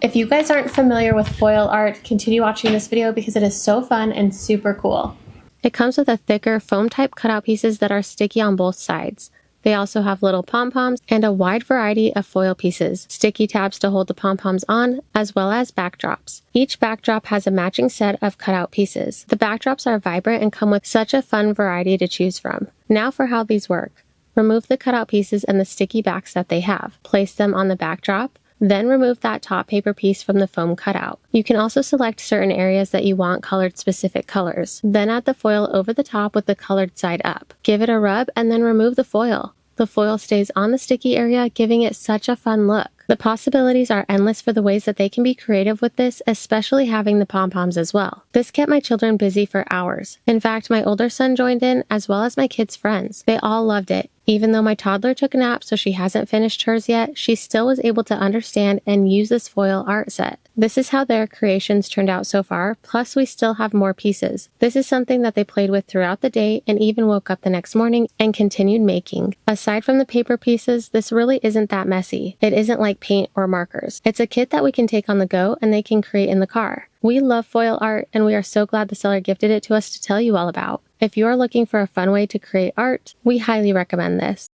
If you guys aren't familiar with foil art, continue watching this video because it is so fun and super cool. It comes with a thicker foam type cutout pieces that are sticky on both sides. They also have little pom-poms and a wide variety of foil pieces, sticky tabs to hold the pom-poms on, as well as backdrops. Each backdrop has a matching set of cutout pieces. The backdrops are vibrant and come with such a fun variety to choose from. Now for how these work. Remove the cutout pieces and the sticky backs that they have. Place them on the backdrop. Then remove that top paper piece from the foam cutout. You can also select certain areas that you want colored specific colors. Then add the foil over the top with the colored side up. Give it a rub and then remove the foil. The foil stays on the sticky area, giving it such a fun look. The possibilities are endless for the ways that they can be creative with this, especially having the pom-poms as well. This kept my children busy for hours. In fact, my older son joined in, as well as my kids' friends. They all loved it. Even though my toddler took a nap, so she hasn't finished hers yet, she still was able to understand and use this foil art set. This is how their creations turned out so far, plus we still have more pieces. This is something that they played with throughout the day and even woke up the next morning and continued making. Aside from the paper pieces, this really isn't that messy. It isn't like paint or markers. It's a kit that we can take on the go and they can create in the car. We love foil art and we are so glad the seller gifted it to us to tell you all about. If you are looking for a fun way to create art, we highly recommend this.